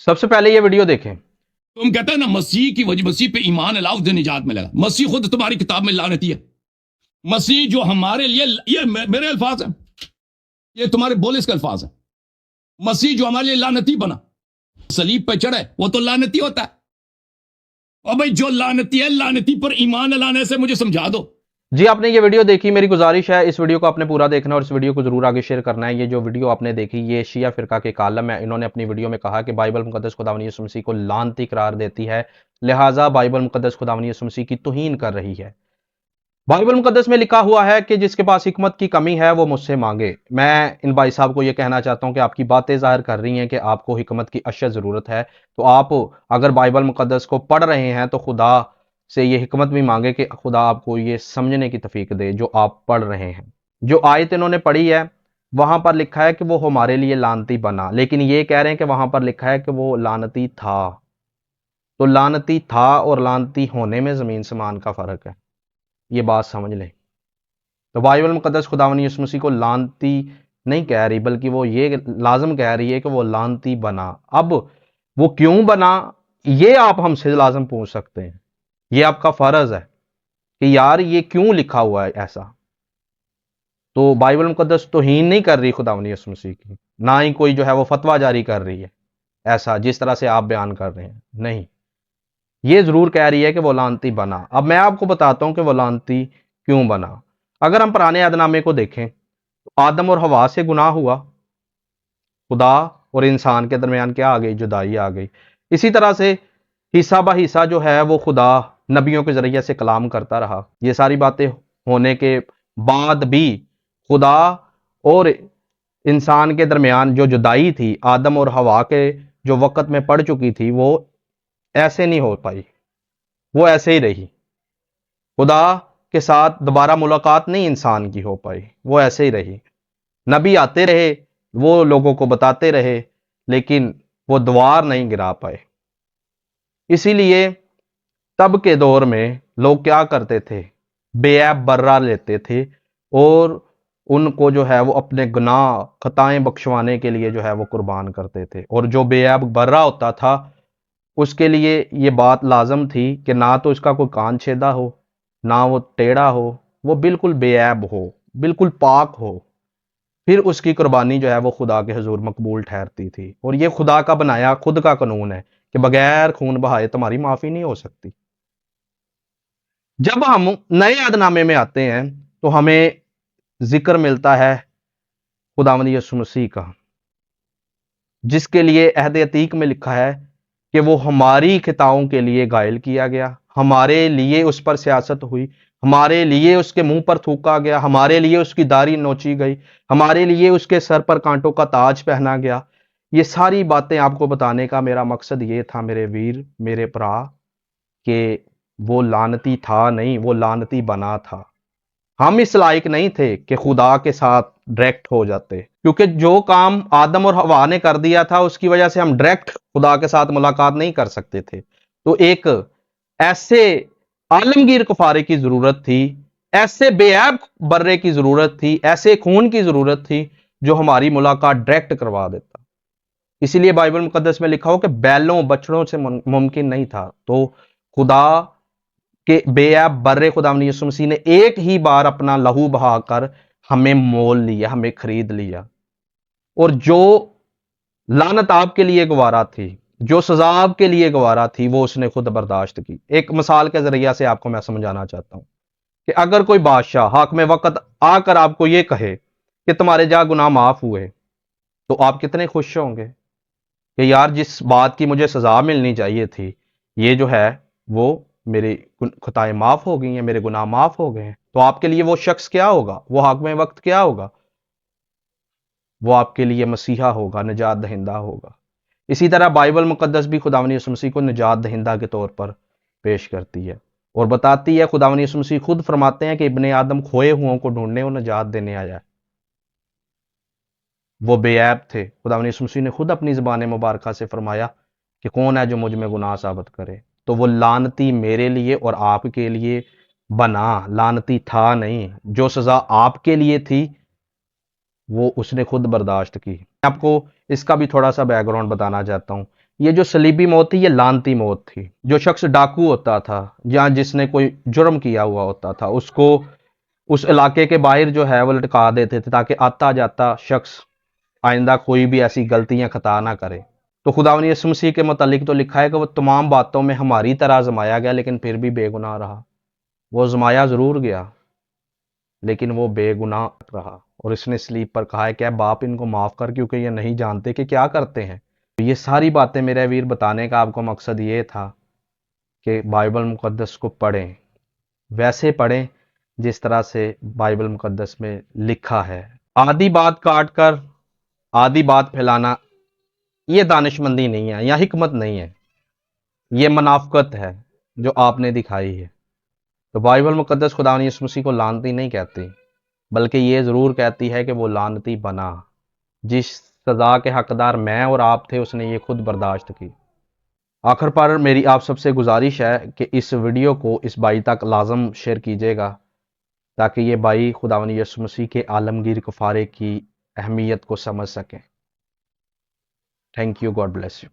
سب سے پہلے یہ ویڈیو دیکھیں. تم کہتے ہیں نا مسیح کی وجہ مسیح پہ ایمان لاؤ دے نجات ملے گا. مسیح خود تمہاری کتاب میں لعنتی ہے. مسیح جو ہمارے لیے، یہ میرے الفاظ ہیں، یہ تمہارے بولس کے الفاظ ہیں. مسیح جو ہمارے لیے لعنتی بنا، صلیب پہ چڑھے، وہ تو لعنتی ہوتا ہے. اور بھائی جو لعنتی ہے، لعنتی پر ایمان لانے سے مجھے سمجھا دو. جی آپ نے یہ ویڈیو دیکھی، میری گزارش ہے اس ویڈیو کو آپ نے پورا دیکھنا اور اس ویڈیو کو ضرور آگے شیئر کرنا ہے. یہ جو ویڈیو آپ نے دیکھی یہ شیعہ فرقہ کے کالم ہے. انہوں نے اپنی ویڈیو میں کہا کہ بائبل مقدس خداوند یسوع مسیح کو لعنتی قرار دیتی ہے، لہٰذا بائبل مقدس خداوند یسوع مسیح کی توہین کر رہی ہے. بائبل مقدس میں لکھا ہوا ہے کہ جس کے پاس حکمت کی کمی ہے وہ مجھ سے مانگے. میں ان بھائی صاحب کو یہ کہنا چاہتا ہوں کہ آپ کی باتیں ظاہر کر رہی ہیں کہ آپ کو حکمت کی اشد ضرورت ہے. تو آپ اگر بائبل مقدس کو پڑھ رہے ہیں تو خدا سے یہ حکمت بھی مانگے کہ خدا آپ کو یہ سمجھنے کی توفیق دے جو آپ پڑھ رہے ہیں. جو آیت انہوں نے پڑھی ہے وہاں پر لکھا ہے کہ وہ ہمارے لیے لعنتی بنا، لیکن یہ کہہ رہے ہیں کہ وہاں پر لکھا ہے کہ وہ لعنتی تھا. تو لعنتی تھا اور لعنتی ہونے میں زمین سمان کا فرق ہے، یہ بات سمجھ لیں. تو بائبل مقدس خداوند یسوع مسیح کو لعنتی نہیں کہہ رہی، بلکہ وہ یہ لازم کہہ رہی ہے کہ وہ لعنتی بنا. اب وہ کیوں بنا یہ آپ ہم سے لازم پوچھ سکتے ہیں، یہ آپ کا فرض ہے کہ یار یہ کیوں لکھا ہوا ہے ایسا. تو بائبل مقدس توہین نہیں کر رہی خداوند یسوع مسیح کی، نہ ہی کوئی جو ہے وہ فتویٰ جاری کر رہی ہے ایسا جس طرح سے آپ بیان کر رہے ہیں. نہیں، یہ ضرور کہہ رہی ہے کہ وہ لعنتی بنا. اب میں آپ کو بتاتا ہوں کہ وہ لعنتی کیوں بنا. اگر ہم پرانے عہد نامے کو دیکھیں تو آدم اور حوا سے گناہ ہوا، خدا اور انسان کے درمیان کیا آ گئی؟ جدائی آ گئی. اسی طرح سے حصہ بہ حصہ جو ہے وہ خدا نبیوں کے ذریعے سے کلام کرتا رہا. یہ ساری باتیں ہونے کے بعد بھی خدا اور انسان کے درمیان جو جدائی تھی آدم اور حوا کے جو وقت میں پڑ چکی تھی وہ ایسے نہیں ہو پائی، وہ ایسے ہی رہی. خدا کے ساتھ دوبارہ ملاقات نہیں انسان کی ہو پائی، وہ ایسے ہی رہی. نبی آتے رہے، وہ لوگوں کو بتاتے رہے، لیکن وہ دوار نہیں گرا پائے. اسی لیے تب کے دور میں لوگ کیا کرتے تھے؟ بے عیب برہ لیتے تھے اور ان کو جو ہے وہ اپنے گناہ خطائیں بخشوانے کے لیے جو ہے وہ قربان کرتے تھے. اور جو بے عیب برہ ہوتا تھا اس کے لیے یہ بات لازم تھی کہ نہ تو اس کا کوئی کان چھیدا ہو، نہ وہ ٹیڑھا ہو، وہ بالکل بے عیب ہو، بالکل پاک ہو. پھر اس کی قربانی جو ہے وہ خدا کے حضور مقبول ٹھہرتی تھی. اور یہ خدا کا بنایا خود کا قانون ہے کہ بغیر خون بہائے تمہاری معافی نہیں ہو سکتی. جب ہم نئے عہد نامے میں آتے ہیں تو ہمیں ذکر ملتا ہے خداوند یسوع مسیح کا، جس کے لیے عہد عتیق میں لکھا ہے کہ وہ ہماری خطاؤں کے لیے گائل کیا گیا، ہمارے لیے اس پر سیاست ہوئی، ہمارے لیے اس کے منہ پر تھوکا گیا، ہمارے لیے اس کی داڑھی نوچی گئی، ہمارے لیے اس کے سر پر کانٹوں کا تاج پہنا گیا. یہ ساری باتیں آپ کو بتانے کا میرا مقصد یہ تھا میرے ویر، میرے پرا، کہ وہ لعنتی تھا نہیں، وہ لعنتی بنا تھا. ہم اس لائق نہیں تھے کہ خدا کے ساتھ ڈائریکٹ ہو جاتے، کیونکہ جو کام آدم اور حوا نے کر دیا تھا اس کی وجہ سے ہم ڈائریکٹ خدا کے ساتھ ملاقات نہیں کر سکتے تھے. تو ایک ایسے عالمگیر کفارے کی ضرورت تھی، ایسے بے عیب برے کی ضرورت تھی، ایسے خون کی ضرورت تھی جو ہماری ملاقات ڈائریکٹ کروا دیتا. اسی لیے بائبل مقدس میں لکھا ہو کہ بیلوں بچڑوں سے ممکن نہیں تھا. تو خدا کہ بے عیب برے خداوند یسوع مسیح نے ایک ہی بار اپنا لہو بہا کر ہمیں مول لیا، ہمیں خرید لیا. اور جو لعنت آپ کے لیے گوارا تھی، جو سزا آپ کے لیے گوارا تھی، وہ اس نے خود برداشت کی. ایک مثال کے ذریعہ سے آپ کو میں سمجھانا چاہتا ہوں کہ اگر کوئی بادشاہ حاکم وقت آ کر آپ کو یہ کہے کہ تمہارے جا گناہ معاف ہوئے، تو آپ کتنے خوش ہوں گے کہ یار جس بات کی مجھے سزا ملنی چاہیے تھی یہ جو ہے وہ میری خطائیں معاف ہو گئی ہیں، میرے گناہ معاف ہو گئے ہیں. تو آپ کے لیے وہ شخص کیا ہوگا؟ وہ حاکم وقت کیا ہوگا؟ وہ آپ کے لیے مسیحا ہوگا، نجات دہندہ ہوگا. اسی طرح بائبل مقدس بھی خداوند یسوع مسیح کو نجات دہندہ کے طور پر پیش کرتی ہے اور بتاتی ہے. خداوند یسوع مسیح خود فرماتے ہیں کہ ابن آدم کھوئے ہوں کو ڈھونڈنے اور نجات دینے آیا ہے. وہ بے عیب تھے. خداوند یسوع مسیح نے خود اپنی زبان مبارکہ سے فرمایا کہ کون ہے جو مجھ میں گناہ ثابت کرے. تو وہ لعنتی میرے لیے اور آپ کے لیے بنا، لعنتی تھا نہیں. جو سزا آپ کے لیے تھی وہ اس نے خود برداشت کی. میں آپ کو اس کا بھی تھوڑا سا بیک گراؤنڈ بتانا چاہتا ہوں یہ جو صلیبی موت تھی یہ لعنتی موت تھی. جو شخص ڈاکو ہوتا تھا یا جس نے کوئی جرم کیا ہوا ہوتا تھا اس کو اس علاقے کے باہر جو ہے وہ لٹکا دیتے تھے تاکہ آتا جاتا شخص آئندہ کوئی بھی ایسی غلطیاں خطا نہ کرے. تو خداوند یسوع مسیح کے متعلق تو لکھا ہے کہ وہ تمام باتوں میں ہماری طرح آزمایا گیا لیکن پھر بھی بے گناہ رہا. وہ آزمایا ضرور گیا لیکن وہ بے گناہ رہا، اور اس نے سلیب پر کہا ہے کہ اے باپ ان کو معاف کر کیونکہ یہ نہیں جانتے کہ کیا کرتے ہیں. یہ ساری باتیں میرے ویر بتانے کا آپ کو مقصد یہ تھا کہ بائبل مقدس کو پڑھیں، ویسے پڑھیں جس طرح سے بائبل مقدس میں لکھا ہے. آدھی بات کاٹ کر آدھی بات پھیلانا یہ دانش مندی نہیں ہے یا حکمت نہیں ہے، یہ منافقت ہے جو آپ نے دکھائی ہے. تو بائبل مقدس خداوند یسوع مسیح کو لعنتی نہیں کہتی، بلکہ یہ ضرور کہتی ہے کہ وہ لعنتی بنا. جس سزا کے حقدار میں اور آپ تھے اس نے یہ خود برداشت کی. آخر پر میری آپ سب سے گزارش ہے کہ اس ویڈیو کو اس بھائی تک لازم شیئر کیجیے گا تاکہ یہ بھائی خداوند یسوع مسیح کے عالمگیر کفارے کی اہمیت کو سمجھ سکیں. Thank you, God bless you.